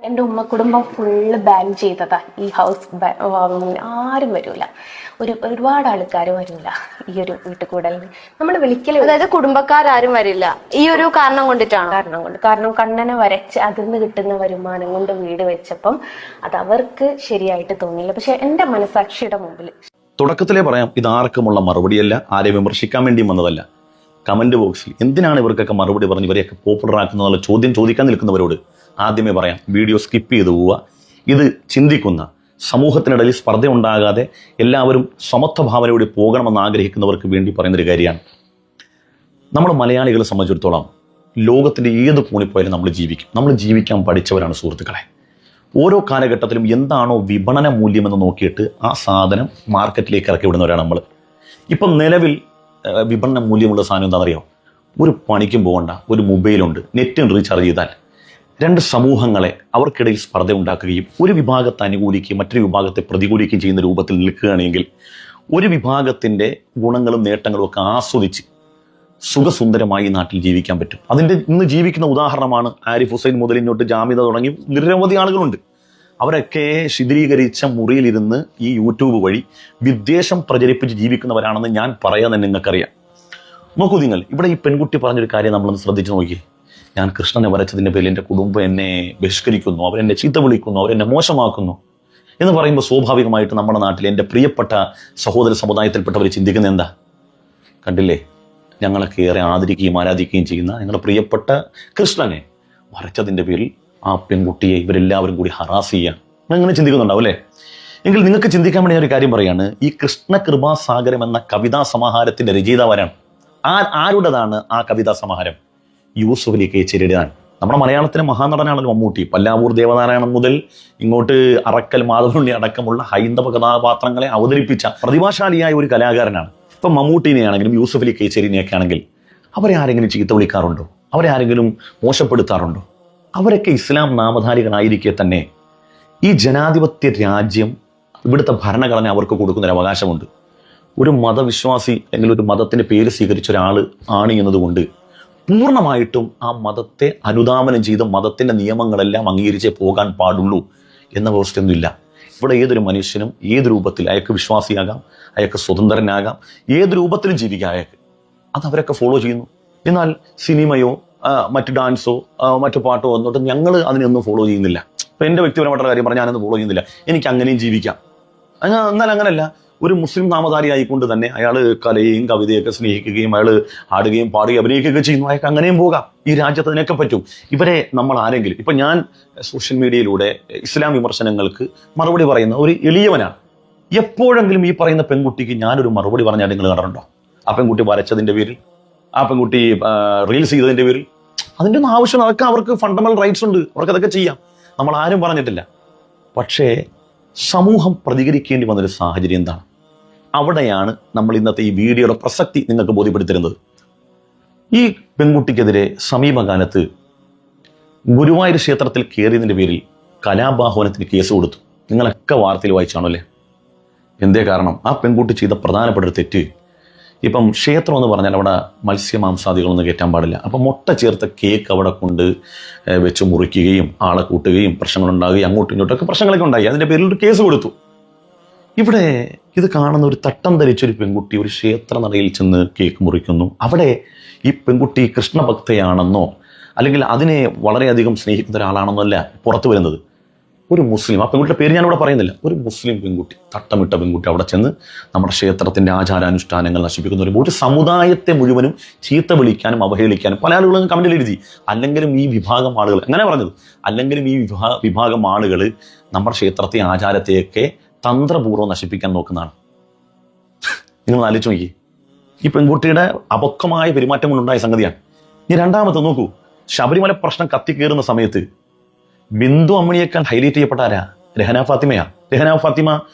എൻ്റെ ഉമ്മ കുടുംബം ഫുള്ള് ബാൻ ചെയ്തതാ ഈ ഹൗസ് വാമിങ്ങിന് ആരും വരൂല. ഒരുപാട് ആൾക്കാർ വരൂല ഈ ഒരു വീട്ടിൽ കൂടലിന്. നമ്മൾ വിളിക്കല്, അതായത് കുടുംബക്കാരും വരില്ല ഈ ഒരു കാരണം കൊണ്ടിട്ടാണ്. കാരണം കണ്ണനെ വരച്ച് അതിൽ നിന്ന് കിട്ടുന്ന വരുമാനം കൊണ്ട് വീട് വെച്ചപ്പം അത് അവർക്ക് ശരിയായിട്ട് തോന്നിയില്ല. പക്ഷെ എൻ്റെ മനസാക്ഷിയുടെ മുമ്പിൽ തുടക്കത്തിലേ പറയാം, ഇത് ആർക്കുമുള്ള മറുപടിയല്ല, ആരെയും വിമർശിക്കാൻ വേണ്ടി വന്നതല്ല. കമന്റ് ബോക്സിൽ എന്തിനാണ് ഇവർക്കൊക്കെ മറുപടി പറഞ്ഞ് ഇവരെയൊക്കെ പോപ്പുലർ ആക്കുന്നതെന്നുള്ള ചോദ്യം ചോദിക്കാൻ നിൽക്കുന്നവരോട് ആദ്യമേ പറയാം, വീഡിയോ സ്കിപ്പ് ചെയ്തു പോവുക. ഇത് ചിന്തിക്കുന്ന, സമൂഹത്തിനിടയിൽ സ്പർദ്ധ ഉണ്ടാകാതെ എല്ലാവരും സമത്വ ഭാവനയോടെ പോകണമെന്ന് ആഗ്രഹിക്കുന്നവർക്ക് വേണ്ടി പറയുന്നൊരു കാര്യമാണ്. നമ്മൾ മലയാളികളെ സംബന്ധിച്ചിടത്തോളം ലോകത്തിൻ്റെ ഏത് കോണിൽ പോയാലും നമ്മൾ ജീവിക്കും. നമ്മൾ ജീവിക്കാൻ പഠിച്ചവരാണ് സുഹൃത്തുക്കളെ. ഓരോ കാലഘട്ടത്തിലും എന്താണോ വിപണന മൂല്യമെന്ന് നോക്കിയിട്ട് ആ സാധനം മാർക്കറ്റിലേക്ക് ഇറക്കി വിടുന്നവരാണ് നമ്മൾ. ഇപ്പം നിലവിൽ വിപണന മൂല്യമുള്ള സാധനം എന്താണെന്നറിയോ? ഒരു പണിക്കും പോകണ്ട, ഒരു മൊബൈലുണ്ട്, നെറ്റ് റീചാർജ് ചെയ്താൽ രണ്ട് സമൂഹങ്ങളെ അവർക്കിടയിൽ സ്പർദ്ധ ഉണ്ടാക്കുകയും ഒരു വിഭാഗത്തെ അനുകൂലിക്കുകയും മറ്റൊരു വിഭാഗത്തെ പ്രതികൂലിക്കുകയും ചെയ്യുന്ന രൂപത്തിൽ നിൽക്കുകയാണെങ്കിൽ ഒരു വിഭാഗത്തിൻ്റെ ഗുണങ്ങളും നേട്ടങ്ങളും ഒക്കെ ആസ്വദിച്ച് സുഖസുന്ദരമായി നാട്ടിൽ ജീവിക്കാൻ പറ്റും. അതിൻ്റെ ഇന്ന് ജീവിക്കുന്ന ഉദാഹരണമാണ് ആരിഫ് ഹുസൈൻ മുതൽ ഇങ്ങോട്ട് ജാമിദ തുടങ്ങി നിരവധി ആളുകളുണ്ട്. അവരൊക്കെ ശിഥിലീകരിച്ച മുറിയിലിരുന്ന് ഈ യൂട്യൂബ് വഴി വിദ്വേഷം പ്രചരിപ്പിച്ച് ജീവിക്കുന്നവരാണെന്ന് ഞാൻ പറയാൻ തന്നെ നിങ്ങൾക്കറിയാം. നോക്കൂ നിങ്ങൾ, ഇവിടെ ഈ പെൺകുട്ടി പറഞ്ഞൊരു കാര്യം നമ്മളൊന്ന് ശ്രദ്ധിച്ച് നോക്കി. ഞാൻ കൃഷ്ണനെ വരച്ചതിൻ്റെ പേരിൽ എൻ്റെ കുടുംബം എന്നെ ബഹിഷ്കരിക്കുന്നു, അവരെന്നെ ചീത്ത വിളിക്കുന്നു, അവരെന്നെ മോശമാക്കുന്നു എന്ന് പറയുമ്പോൾ സ്വാഭാവികമായിട്ട് നമ്മുടെ നാട്ടിൽ എൻ്റെ പ്രിയപ്പെട്ട സഹോദര സമുദായത്തിൽപ്പെട്ടവർ ചിന്തിക്കുന്നത് എന്താ? കണ്ടില്ലേ, ഞങ്ങളൊക്കെ ഏറെ ആദരിക്കുകയും ആരാധിക്കുകയും ചെയ്യുന്ന ഞങ്ങളുടെ പ്രിയപ്പെട്ട കൃഷ്ണനെ വരച്ചതിൻ്റെ പേരിൽ ആ പെൺകുട്ടിയെ ഇവരെല്ലാവരും കൂടി ഹറാസ് ചെയ്യാൻ അങ്ങനെ ചിന്തിക്കുന്നുണ്ടാവും അല്ലേ? എങ്കിൽ നിങ്ങൾക്ക് ചിന്തിക്കാൻ വേണ്ടി ഒരു കാര്യം പറയാണ്. ഈ കൃഷ്ണ കൃപാസാഗരം എന്ന കവിതാ സമാഹാരത്തിൻ്റെ രചയിതാവാരാണ്? ആരുടേതാണ് ആ കവിതാ സമാഹാരം? യൂസുഫ് അലി കേച്ചേരിയുടേതാണ്. നമ്മുടെ മലയാളത്തിലെ മഹാനടനാണല്ലോ മമ്മൂട്ടി. പല്ലാവൂർ ദേവനാരായണൻ മുതൽ ഇങ്ങോട്ട് അറക്കൽ മാധവനുണ്ണി അടക്കമുള്ള ഹൈന്ദവ കഥാപാത്രങ്ങളെ അവതരിപ്പിച്ച പ്രതിഭാശാലിയായ ഒരു കലാകാരനാണ്. ഇപ്പം മമ്മൂട്ടിനെയാണെങ്കിലും യൂസുഫ് അലി കേച്ചേരിനെയൊക്കെ ആണെങ്കിൽ അവരെ ആരെങ്കിലും ചീത്ത വിളിക്കാറുണ്ടോ? അവരെ ആരെങ്കിലും മോശപ്പെടുത്താറുണ്ടോ? അവരൊക്കെ ഇസ്ലാം നാമധാരികളായിരിക്കെ തന്നെ ഈ ജനാധിപത്യ രാജ്യം, ഇവിടുത്തെ ഭരണഘടന അവർക്ക് കൊടുക്കുന്നൊരു അവകാശമുണ്ട്. ഒരു മതവിശ്വാസി അല്ലെങ്കിൽ ഒരു മതത്തിൻ്റെ പേര് സ്വീകരിച്ച ഒരാൾ ആണ് എന്നതുകൊണ്ട് പൂർണ്ണമായിട്ടും ആ മതത്തെ അനുധാവനം ചെയ്ത് മതത്തിൻ്റെ നിയമങ്ങളെല്ലാം അംഗീകരിച്ചേ പോകാൻ പാടുള്ളൂ എന്ന വ്യവസ്ഥയൊന്നുമില്ല. ഇവിടെ ഏതൊരു മനുഷ്യനും ഏത് രൂപത്തിൽ അയാൾക്ക് വിശ്വാസിയാകാം, അയാൾക്ക് സ്വതന്ത്രനാകാം, ഏത് രൂപത്തിലും ജീവിക്കാം അയാൾക്ക്. അത് അവരൊക്കെ ഫോളോ ചെയ്യുന്നു. എന്നാൽ സിനിമയോ മറ്റ് ഡാൻസോ മറ്റു പാട്ടോ വന്നിട്ട് ഞങ്ങൾ അതിനൊന്നും ഫോളോ ചെയ്യുന്നില്ല. ഇപ്പം എൻ്റെ വ്യക്തിപരമായിട്ടുള്ള കാര്യം പറഞ്ഞാൽ ഞാനൊന്നും ഫോളോ ചെയ്യുന്നില്ല, എനിക്ക് അങ്ങനെയും ജീവിക്കാം. എന്നാൽ അങ്ങനെയല്ല, ഒരു മുസ്ലിം നാമധാരി ആയിക്കൊണ്ട് തന്നെ അയാൾ കലയും കവിതയൊക്കെ സ്നേഹിക്കുകയും അയാൾ ആടുകയും പാടുകയും അഭിനയിക്കുകയൊക്കെ ചെയ്യുന്നു. അയാൾക്ക് അങ്ങനെയും പോകാം. ഈ രാജ്യത്ത് അതിനൊക്കെ പറ്റും. ഇവരെ നമ്മൾ ആരെങ്കിലും, ഇപ്പം ഞാൻ സോഷ്യൽ മീഡിയയിലൂടെ ഇസ്ലാം വിമർശനങ്ങൾക്ക് മറുപടി പറയുന്ന ഒരു എളിയവനാണ്. എപ്പോഴെങ്കിലും ഈ പറയുന്ന പെൺകുട്ടിക്ക് ഞാനൊരു മറുപടി പറഞ്ഞാൽ നിങ്ങൾ കണ്ടിട്ടുണ്ടോ? ആ പെൺകുട്ടി വരച്ചതിൻ്റെ പേരിൽ, ആ പെൺകുട്ടി റീൽസ് ചെയ്തതിൻ്റെ പേരിൽ അതിൻ്റെ ഒന്നും ആവശ്യം, അതൊക്കെ അവർക്ക് ഫണ്ടമെന്റൽ റൈറ്റ്സ് ഉണ്ട്, അവർക്ക് അതൊക്കെ ചെയ്യാം. നമ്മൾ ആരും പറഞ്ഞിട്ടില്ല. പക്ഷേ സമൂഹം പ്രതികരിക്കേണ്ടി വന്നൊരു സാഹചര്യം എന്താണ്? അവിടെയാണ് നമ്മൾ ഇന്നത്തെ ഈ വീഡിയോയുടെ പ്രസക്തി നിങ്ങൾക്ക് ബോധ്യപ്പെടുത്തിരുന്നത്. ഈ പെൺകുട്ടിക്കെതിരെ സമീപകാലത്ത് ഗുരുവായൂർ ക്ഷേത്രത്തിൽ കയറിയതിൻ്റെ പേരിൽ കലാപാഹ്വാനത്തിന് കേസ് കൊടുത്തു. നിങ്ങളൊക്കെ വാർത്തയിൽ വായിച്ചാണോ അല്ലേ? എന്തേ കാരണം? ആ പെൺകുട്ടി ചെയ്ത പ്രധാനപ്പെട്ട ഒരു തെറ്റ്, ഇപ്പം ക്ഷേത്രം എന്ന് പറഞ്ഞാൽ അവിടെ മത്സ്യമാംസാദികളൊന്നും കയറ്റാൻ പാടില്ല. അപ്പം മുട്ട ചേർത്ത കേക്ക് അവിടെ കൊണ്ട് വെച്ച് മുറിക്കുകയും ആളെ കൂട്ടുകയും പ്രശ്നങ്ങളുണ്ടാകുകയും അങ്ങോട്ടും ഇങ്ങോട്ടൊക്കെ പ്രശ്നങ്ങളൊക്കെ ഉണ്ടായി. അതിൻ്റെ പേരിൽ ഒരു കേസ് കൊടുത്തു. ഇവിടെ ഇത് കാണുന്ന ഒരു തട്ടം ധരിച്ചൊരു പെൺകുട്ടി ഒരു ക്ഷേത്ര നടയിൽ ചെന്ന് കേക്ക് മുറിക്കുന്നു. അവിടെ ഈ പെൺകുട്ടി കൃഷ്ണഭക്തയാണെന്നോ അല്ലെങ്കിൽ അതിനെ വളരെയധികം സ്നേഹിക്കുന്ന ഒരാളാണെന്നോ അല്ല പുറത്തു വരുന്നത്. ഒരു മുസ്ലിം, ആ പെൺകുട്ടിയുടെ പേര് ഞാനിവിടെ പറയുന്നില്ല, ഒരു മുസ്ലിം പെൺകുട്ടി, തട്ടമിട്ട പെൺകുട്ടി അവിടെ ചെന്ന് നമ്മുടെ ക്ഷേത്രത്തിൻ്റെ ആചാരാനുഷ്ഠാനങ്ങൾ നശിപ്പിക്കുന്ന ഒരു സമുദായത്തെ മുഴുവനും ചീത്ത വിളിക്കാനും അവഹേളിക്കാനും പല ആളുകളും കമൻറ്റിൽ എഴുതി. അല്ലെങ്കിലും ഈ വിഭാഗം ആളുകൾ, അങ്ങനെ പറഞ്ഞത്, അല്ലെങ്കിലും ഈ വിഭാഗം ആളുകൾ നമ്മുടെ ക്ഷേത്രത്തെ ആചാരത്തെയൊക്കെ തന്ത്രപൂർവ്വം നശിപ്പിക്കാൻ നോക്കുന്നതാണ്. നിങ്ങൾ ആലോചിച്ച് നോക്കി, ഈ പെൺകുട്ടിയുടെ അപക്വമായ പെരുമാറ്റം കൊണ്ടുണ്ടായ സംഗതിയാണ്. ഇനി രണ്ടാമത്തെ നോക്കൂ, ശബരിമല പ്രശ്നം കത്തിക്കേറുന്ന സമയത്ത് ബിന്ദു അമ്മിണിയേക്കാൾ ഹൈലൈറ്റ് ചെയ്യപ്പെട്ട ആരാ? രഹന ഫാത്തിമയാ. രഹന ഫാത്തിമ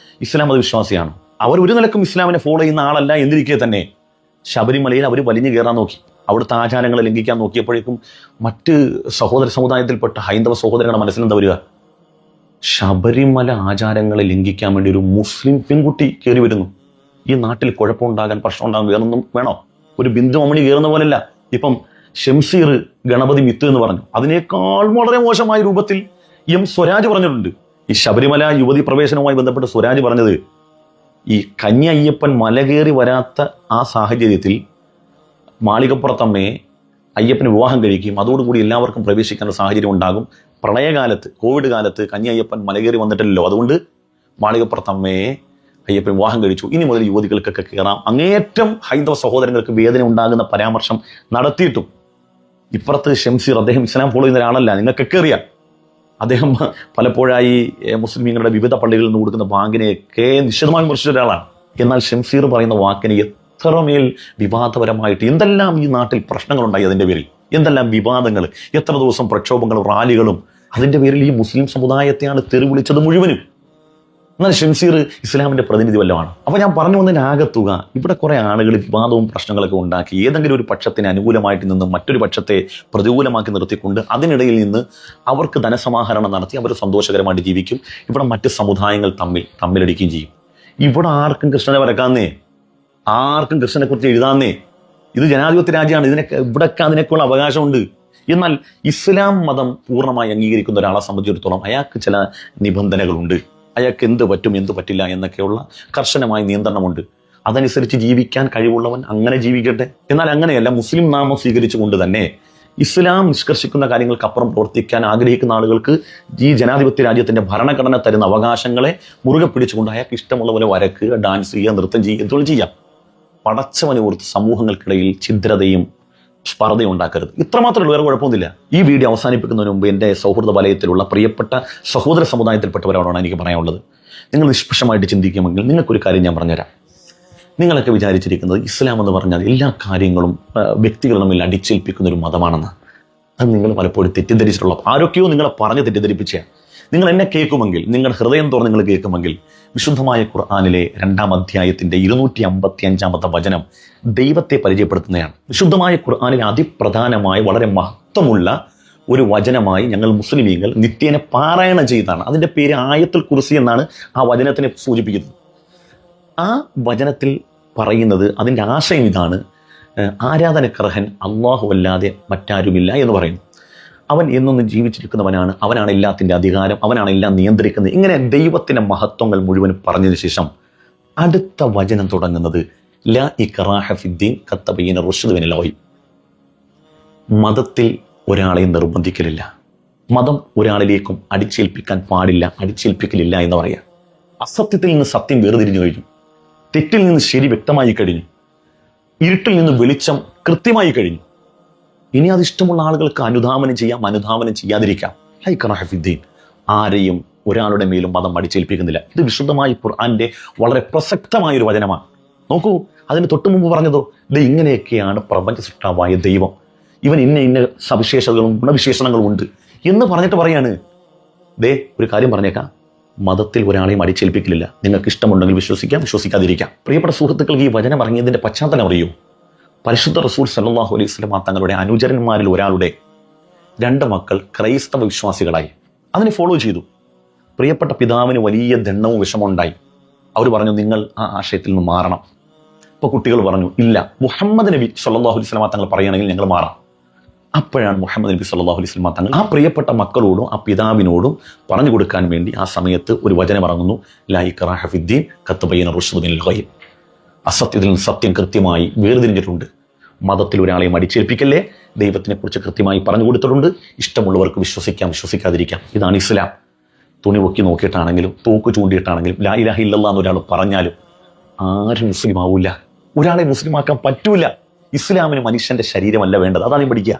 ഇസ്ലാം മത വിശ്വാസിയാണ്. അവർ ഒരു നിലക്കും ഇസ്ലാമിനെ ഫോളോ ചെയ്യുന്ന ആളല്ല എന്നിരിക്കെ തന്നെ ശബരിമലയിൽ അവർ വലിഞ്ഞു കയറാൻ നോക്കി, അവിടുത്തെ ആചാരങ്ങളെ ലംഘിക്കാൻ നോക്കിയപ്പോഴേക്കും മറ്റ് സഹോദര സമുദായത്തിൽപ്പെട്ട ഹൈന്ദവ സഹോദരങ്ങളുടെ മനസ്സിലെന്താ വരിക? ശബരിമല ആചാരങ്ങളെ ലംഘിക്കാൻ വേണ്ടി ഒരു മുസ്ലിം പെൺകുട്ടി കയറി വരുന്നു. ഈ നാട്ടിൽ കുഴപ്പമുണ്ടാകാൻ, പ്രശ്നം ഉണ്ടാകാൻ വേറൊന്നും വേണോ? ഒരു ബിന്ദു അമ്മിണി കയറുന്ന പോലെയല്ല. ഇപ്പം ഷംസീർ ഗണപതി മിത്ത് എന്ന് പറഞ്ഞു, അതിനേക്കാൾ വളരെ മോശമായ രൂപത്തിൽ സ്വരാജ് പറഞ്ഞിട്ടുണ്ട്. ഈ ശബരിമല യുവതി പ്രവേശനവുമായി ബന്ധപ്പെട്ട് സ്വരാജ് പറഞ്ഞത്, ഈ കന്നി അയ്യപ്പൻ മലകേറി വരാത്ത ആ സാഹചര്യത്തിൽ മാളികപ്പുറത്തമ്മയെ അയ്യപ്പന് വിവാഹം കഴിക്കും, അതോടുകൂടി എല്ലാവർക്കും പ്രവേശിക്കാനുള്ള സാഹചര്യം ഉണ്ടാകും. പ്രളയകാലത്ത്, കോവിഡ് കാലത്ത് കന്നി അയ്യപ്പൻ മലകേറി വന്നിട്ടില്ലല്ലോ, അതുകൊണ്ട് മാളികപ്പുറത്തമ്മയെ അയ്യപ്പൻ വിവാഹം കഴിച്ചു, ഇനി മുതൽ യുവതികൾക്കൊക്കെ കയറാം. അങ്ങേയറ്റം ഹൈന്ദവ സഹോദരങ്ങൾക്ക് വേദന ഉണ്ടാകുന്ന പരാമർശം നടത്തിയിട്ടും ഇപ്പുറത്ത് ഷംസീർ, അദ്ദേഹം ഇസ്ലാം ഫോളോ ചെയ്യുന്ന ഒരാളല്ല, നിങ്ങൾക്കൊക്കെ അറിയാം. അദ്ദേഹം പലപ്പോഴായി മുസ്ലിമീങ്ങളുടെ വിവിധ പള്ളികളിൽ നിന്ന് കൊടുക്കുന്ന ബാങ്കിനെയൊക്കെ നിശ്ചിതമായി വിമർശിച്ച ഒരാളാണ്. എന്നാൽ ഷംസീർ പറയുന്ന വാക്കിന് എത്രമേൽ വിവാദപരമായിട്ട് എന്തെല്ലാം ഈ നാട്ടിൽ പ്രശ്നങ്ങളുണ്ടായി, അതിൻ്റെ പേരിൽ എന്തെല്ലാം വിവാദങ്ങൾ, എത്ര ദിവസം പ്രക്ഷോഭങ്ങളും റാലികളും, അതിൻ്റെ പേരിൽ ഈ മുസ്ലിം സമുദായത്തെയാണ് തെറി വിളിച്ചത് മുഴുവനും. എന്നാൽ ഷംസീർ ഇസ്ലാമിൻ്റെ പ്രതിനിധി വല്ലതാണ്. അപ്പോൾ ഞാൻ പറഞ്ഞു വന്നതിന് ആകത്തുക, ഇവിടെ കുറേ ആളുകൾ വിവാദവും പ്രശ്നങ്ങളൊക്കെ ഉണ്ടാക്കി ഏതെങ്കിലും ഒരു പക്ഷത്തിന് അനുകൂലമായിട്ട് നിന്ന് മറ്റൊരു പക്ഷത്തെ പ്രതികൂലമാക്കി നിർത്തിക്കൊണ്ട് അതിനിടയിൽ നിന്ന് അവർക്ക് ധനസമാഹരണം നടത്തി അവർ സന്തോഷകരമായിട്ട് ജീവിക്കും. ഇവിടെ മറ്റ് സമുദായങ്ങൾ തമ്മിലടിക്കുകയും ചെയ്യും. ഇവിടെ ആർക്കും കൃഷ്ണനെ വരക്കാന്നേ, ആർക്കും കൃഷ്ണനെ കുറിച്ച് എഴുതാന്നേ. ഇത് ജനാധിപത്യ രാജ്യമാണ്, ഇവിടൊക്കെ അതിനൊക്കെയുള്ള അവകാശമുണ്ട്. എന്നാൽ ഇസ്ലാം മതം പൂർണ്ണമായി അംഗീകരിക്കുന്ന ഒരാളെ സംബന്ധിച്ചിടത്തോളം അയാൾക്ക് ചില നിബന്ധനകളുണ്ട്. അയാൾക്ക് എന്ത് പറ്റും എന്ത് പറ്റില്ല എന്നൊക്കെയുള്ള കർശനമായ നിയന്ത്രണമുണ്ട്. അതനുസരിച്ച് ജീവിക്കാൻ കഴിവുള്ളവൻ അങ്ങനെ ജീവിക്കട്ടെ. എന്നാൽ അങ്ങനെയല്ല, മുസ്ലിം നാമം സ്വീകരിച്ചുകൊണ്ട് തന്നെ ഇസ്ലാം നിഷ്കർഷിക്കുന്ന കാര്യങ്ങൾക്കപ്പുറം പ്രവർത്തിക്കാൻ ആഗ്രഹിക്കുന്ന ആളുകൾക്ക് ഈ ജനാധിപത്യ രാജ്യത്തിന്റെ ഭരണഘടന തരുന്ന അവകാശങ്ങളെ മുറുകെ പിടിച്ചുകൊണ്ട് അയാൾക്ക് ഇഷ്ടമുള്ള പോലെ വരക്കുക, ഡാൻസ് ചെയ്യുക, നൃത്തം ചെയ്യുക, എന്തുകൊണ്ട് ചെയ്യാം. പടച്ചവനെ ഓർത്ത് സമൂഹങ്ങൾക്കിടയിൽ ഛിദ്രതയും സ്പർദ്ധയും ഉണ്ടാക്കരുത്. ഇത്രമാത്രമേ വേറെ കുഴപ്പമൊന്നുമില്ല. ഈ വീഡിയോ അവസാനിപ്പിക്കുന്നതിന് മുമ്പ് എൻ്റെ സൗഹൃദ വലയത്തിലുള്ള പ്രിയപ്പെട്ട സഹോദര സമുദായത്തിൽപ്പെട്ടവരോടാണ് എനിക്ക് പറയാനുള്ളത്. നിങ്ങൾ നിഷ്പക്ഷമായിട്ട് ചിന്തിക്കുമെങ്കിൽ നിങ്ങൾക്കൊരു കാര്യം ഞാൻ പറഞ്ഞുതരാം. നിങ്ങളൊക്കെ വിചാരിച്ചിരിക്കുന്നത് ഇസ്ലാം എന്ന് പറഞ്ഞാൽ എല്ലാ കാര്യങ്ങളും വ്യക്തികൾ തമ്മിൽ അടിച്ചേൽപ്പിക്കുന്ന ഒരു മതമാണെന്ന്. അത് നിങ്ങൾ പലപ്പോഴും തെറ്റിദ്ധരിച്ചിട്ടുള്ള ആരൊക്കെയോ നിങ്ങളെ പറഞ്ഞ് തെറ്റിദ്ധരിപ്പിച്ച. നിങ്ങൾ എന്നെ കേൾക്കുമെങ്കിൽ, നിങ്ങൾ ഹൃദയം തുറന്ന് നിങ്ങൾ കേൾക്കുമെങ്കിൽ, വിശുദ്ധമായ ഖുർആനിലെ 2-ാം അധ്യായത്തിന്റെ 255-ാമത്തെ വചനം ദൈവത്തെ പരിചയപ്പെടുത്തുന്നതാണ്. വിശുദ്ധമായ ഖുർആനിലെ അതിപ്രധാനമായ വളരെ മഹത്വമുള്ള ഒരു വചനമായി ഞങ്ങൾ മുസ്ലിമീങ്ങൾ നിത്യേന പാരായണം ചെയ്തതാണ്. അതിൻ്റെ പേര് ആയത്തുൽ കുർസി എന്നാണ് ആ വചനത്തിനെ സൂചിപ്പിക്കുന്നത്. ആ വചനത്തിൽ പറയുന്നത്, അതിൻ്റെ ആശയം ഇതാണ്: ആരാധനക്കർഹൻ അല്ലാഹു അല്ലാതെ മറ്റാരുമില്ല എന്ന് പറയുന്നു. അവൻ എന്നൊന്നും ജീവിച്ചിരിക്കുന്നവനാണ്, അവനാണ് എല്ലാത്തിൻ്റെ അധികാരം, അവനാണ് എല്ലാം നിയന്ത്രിക്കുന്നത്. ഇങ്ങനെ ദൈവത്തിൻ്റെ മഹത്വങ്ങൾ മുഴുവൻ പറഞ്ഞതിന് ശേഷം അടുത്ത വചനം തുടങ്ങുന്നത് ലാ ഇക്റാഹ ഫിദ്ദീൻ ഖദ് തബയ്യന റുശ്ദു മിനൽ ഗയ്. മതത്തിൽ ഒരാളെ നിർബന്ധിക്കലില്ല, മതം ഒരാളിലേക്കും അടിച്ചേൽപ്പിക്കാൻ പാടില്ല, അടിച്ചേൽപ്പിക്കലില്ല എന്ന് പറയാം. അസത്യത്തിൽ നിന്ന് സത്യം വേർതിരിഞ്ഞു കഴിഞ്ഞു, തെറ്റിൽ നിന്ന് ശരി വ്യക്തമായി കഴിഞ്ഞു, ഇരുട്ടിൽ നിന്ന് വെളിച്ചം കൃത്യമായി കഴിഞ്ഞു. ഇനി അത് ഇഷ്ടമുള്ള ആളുകൾക്ക് അനുധാവനം ചെയ്യാം, അനുധാവനം ചെയ്യാതിരിക്കാം. ലാ ഇക്റാഹ ഫിദ്ദീൻ. ആരെയും ഒരാളുടെ മേലും മതം അടിച്ചേൽപ്പിക്കുന്നില്ല. ഇത് വിശുദ്ധമായ ഖുർആന്റെ വളരെ പ്രസക്തമായൊരു വചനമാണ്. നോക്കൂ, അതിന് തൊട്ടു മുമ്പ് പറഞ്ഞതോ, ഇത് ഇങ്ങനെയൊക്കെയാണ് പ്രപഞ്ച സൃഷ്ടാവായ ദൈവം, ഇവൻ ഇന്ന സവിശേഷതകളും ഗുണവിശേഷണങ്ങളും ഉണ്ട് എന്ന് പറഞ്ഞിട്ട് പറയാണ്, ദേ ഒരു കാര്യം പറഞ്ഞേക്കാം, മതത്തിൽ ഒരാളെയും അടിച്ചേൽപ്പിക്കില്ല. നിങ്ങൾക്ക് ഇഷ്ടമുണ്ടെങ്കിൽ വിശ്വസിക്കാം, വിശ്വസിക്കാതിരിക്കാം. പ്രിയപ്പെട്ട സുഹൃത്തുക്കൾക്ക് ഈ വചനം ഇറങ്ങിയതിന്റെ പശ്ചാത്തലം അറിയൂ. പരിശുദ്ധ റസൂൽ സല്ലല്ലാഹു അലൈഹി വസല്ലം തങ്ങളുടെ അനുചരന്മാരിൽ ഒരാളുടെ 2 മക്കൾ ക്രൈസ്തവ വിശ്വാസികളായി. അതിനെ ഫോളോ ചെയ്തു. പ്രിയപ്പെട്ട പിതാവിന് വലിയ ദണ്ണവും വിഷമമുണ്ടായി. അവർ പറഞ്ഞു, നിങ്ങൾ ആ ആശയത്തിൽ നിന്ന് മാറണം. അപ്പോൾ കുട്ടികൾ പറഞ്ഞു, ഇല്ല, മുഹമ്മദ് നബി സല്ലല്ലാഹു അലൈഹി വസല്ലം തങ്ങൾ പറയുകയാണെങ്കിൽ ഞങ്ങൾ മാറാം. അപ്പോഴാണ് മുഹമ്മദ് നബി സല്ലല്ലാഹു അലൈഹി വസല്ലം തങ്ങൾ ആ പ്രിയപ്പെട്ട മക്കളോടും ആ പിതാവിനോടും പറഞ്ഞു കൊടുക്കാൻ വേണ്ടി ആ സമയത്ത് ഒരു വചനം ഇറങ്ങുന്നു, ലാ ഇക്റാഹ ഫിദ്ദീൻ ഖദ് തബയ്യന റുശ്ദു മിനൽ ഗയ്. അസത്യത്തിൽ നിന്ന് സത്യം കൃത്യമായി വേർതിരിഞ്ഞിട്ടുണ്ട്. മതത്തിൽ ഒരാളെയും അടിച്ചേൽപ്പിക്കല്ലേ, ദൈവത്തിനെ കുറിച്ച് കൃത്യമായി പറഞ്ഞു കൊടുത്തിട്ടുണ്ട്. ഇഷ്ടമുള്ളവർക്ക് വിശ്വസിക്കാം, വിശ്വസിക്കാതിരിക്കാം. ഇതാണ് ഇസ്ലാം. തുണി പൊക്കി നോക്കിയിട്ടാണെങ്കിലും തോക്ക് ചൂണ്ടിയിട്ടാണെങ്കിലും ലാ ഇലാഹ ഇല്ലല്ലാഹ് എന്ന് ഒരാൾ പറഞ്ഞാലും ആരും മുസ്ലിം ആവൂല. ഒരാളെ മുസ്ലിമാക്കാൻ പറ്റൂല. ഇസ്ലാമിന് മനുഷ്യന്റെ ശരീരമല്ല വേണ്ടത്. അതാണ് പഠിക്കുക.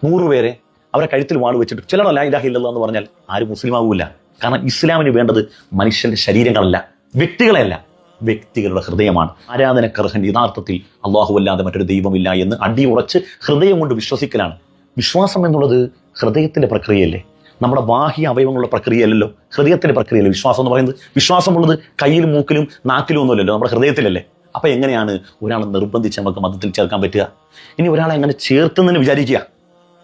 100 പേരെ അവരെ കഴുത്തിൽ വാൾ വെച്ചിട്ട് ചിലർ ലാ ഇലാഹ ഇല്ലല്ലാഹ് എന്ന് പറഞ്ഞാൽ ആരും മുസ്ലിം ആവൂല. കാരണം ഇസ്ലാമിന് വേണ്ടത് മനുഷ്യന്റെ ശരീരങ്ങളല്ല, വ്യക്തികളെയല്ല, വ്യക്തികളുടെ ഹൃദയമാണ്. ആരാധനക്കർഹൻ യഥാർത്ഥത്തിൽ അല്ലാഹു അല്ലാതെ മറ്റൊരു ദൈവമില്ല എന്ന് അടിയുറച്ച് ഹൃദയം കൊണ്ട് വിശ്വസിക്കലാണ്. വിശ്വാസം എന്നുള്ളത് ഹൃദയത്തിന്റെ പ്രക്രിയയല്ലേ, നമ്മുടെ ബാഹ്യ അവയവങ്ങളുടെ പ്രക്രിയയല്ലല്ലോ, ഹൃദയത്തിന്റെ പ്രക്രിയയല്ലേ വിശ്വാസം എന്ന് പറയുന്നത്. വിശ്വാസമുള്ളത് കയ്യിലും മൂക്കിലും നാക്കിലും ഒന്നുമല്ലല്ലോ, നമ്മുടെ ഹൃദയത്തിലല്ലേ. അപ്പൊ എങ്ങനെയാണ് ഒരാളെ നിർബന്ധിച്ച് നമുക്ക് മതത്തിൽ ചേർക്കാൻ പറ്റുക? ഇനി ഒരാളെ അങ്ങനെ ചേർത്തെന്ന് വിചാരിക്കുക,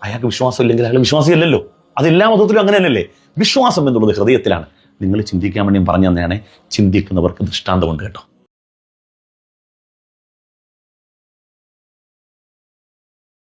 അയാൾക്ക് വിശ്വാസം ഇല്ലെങ്കിൽ അയാൾ വിശ്വാസിയല്ലല്ലോ. അതെല്ലാ മതത്തിലും അങ്ങനെ തന്നെയല്ലേ. വിശ്വാസം എന്നുള്ളത് ഹൃദയത്തിലാണ്. നിങ്ങൾ ചിന്തിക്കാൻ വേണ്ടി പറഞ്ഞു തന്നെയാണ്. ചിന്തിക്കുന്നവർക്ക് ദൃഷ്ടാന്തമുണ്ട് കേട്ടോ.